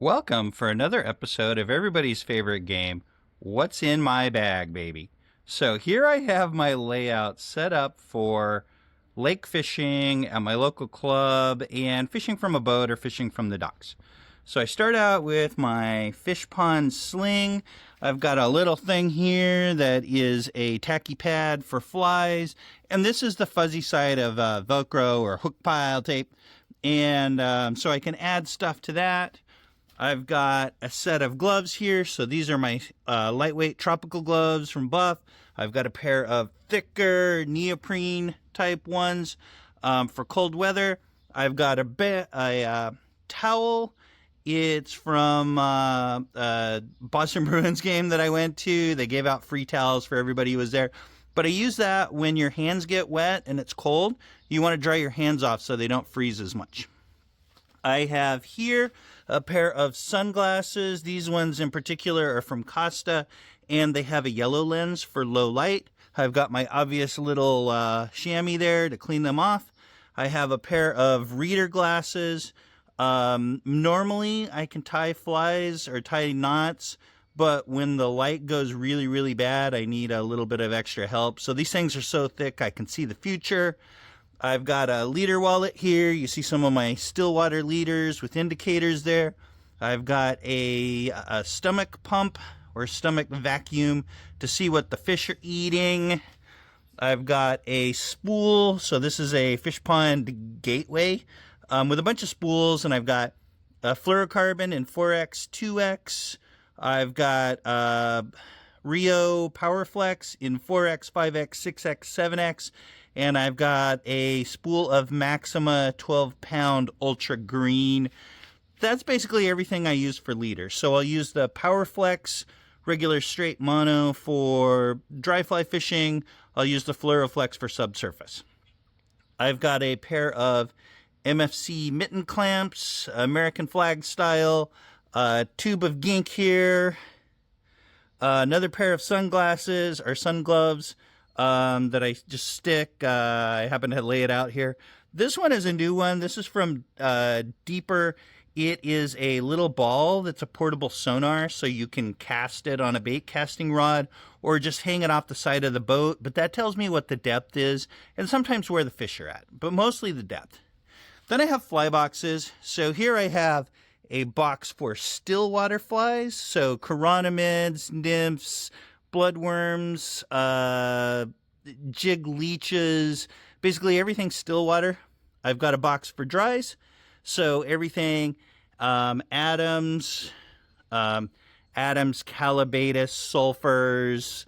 Welcome for another episode of everybody's favorite game, What's in My Bag, Baby? So here I have my layout set up for lake fishing at my local club and fishing from a boat or fishing from the docks. So I start out with my fish pond sling. I've got a little thing here that is a tacky pad for flies, and this is the fuzzy side of Velcro or hook pile tape. And so I can add stuff to that. I've got a set of gloves here. So these are my lightweight tropical gloves from Buff. I've got a pair of thicker neoprene type ones for cold weather. I've got a towel. It's from Boston Bruins game that I went to. They gave out free towels for everybody who was there. But I use that when your hands get wet and it's cold. You want to dry your hands off so they don't freeze as much. I have here a pair of sunglasses. These ones in particular are from Costa, and they have a yellow lens for low light. I've got my obvious little chamois there to clean them off. I have a pair of reader glasses. Normally, I can tie flies or tie knots, but when the light goes really, really bad, I need a little bit of extra help. So these things are so thick I can see the future. I've got a leader wallet here. You see some of my Stillwater leaders with indicators there. I've got a stomach pump or stomach vacuum to see what the fish are eating. I've got a spool. So this is a fish pond gateway with a bunch of spools, and I've got a fluorocarbon in 4X, 2X. I've got Rio PowerFlex in 4X, 5X, 6X, 7X. And I've got a spool of Maxima 12-pound Ultra Green. That's basically everything I use for leaders. So I'll use the PowerFlex regular straight mono for dry fly fishing. I'll use the Fluoroflex for subsurface. I've got a pair of MFC mitten clamps, American flag style, a tube of Gink here, another pair of sunglasses or sun gloves that I just stick. I happen to lay it out here. This one is a new one. This is from Deeper. It is a little ball that's a portable sonar, so you can cast it on a bait casting rod or just hang it off the side of the boat. But that tells me what the depth is and sometimes where the fish are at, but mostly the depth. Then I have fly boxes. So here I have a box for Stillwater flies, so chironomids, nymphs, bloodworms, jig leeches, basically everything Stillwater. I've got a box for dries, so everything Adams, calabatus, sulfurs,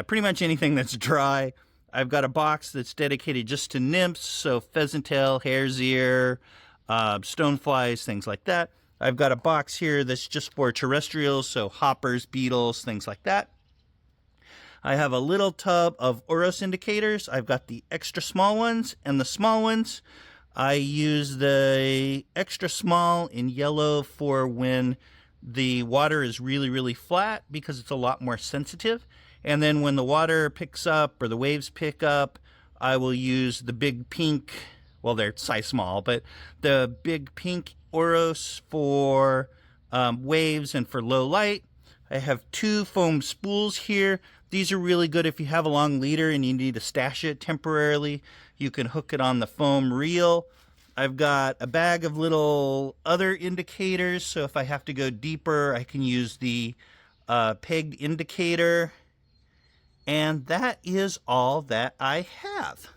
pretty much anything that's dry. I've got a box that's dedicated just to nymphs, so pheasant tail, hare's ear, stoneflies, things like that. I've got a box here that's just for terrestrials, so hoppers, beetles, things like that. I have a little tub of Ouros indicators. I've got the extra small ones and the small ones. I use the extra small in yellow for when the water is really, really flat because it's a lot more sensitive. And then when the water picks up or the waves pick up, I will use the big pink, well, they're size small, but the big pink Ouros for waves and for low light. I have two foam spools here. These are really good if you have a long leader and you need to stash it temporarily. You can hook it on the foam reel. I've got a bag of little other indicators, so if I have to go deeper, I can use the pegged indicator. And that is all that I have.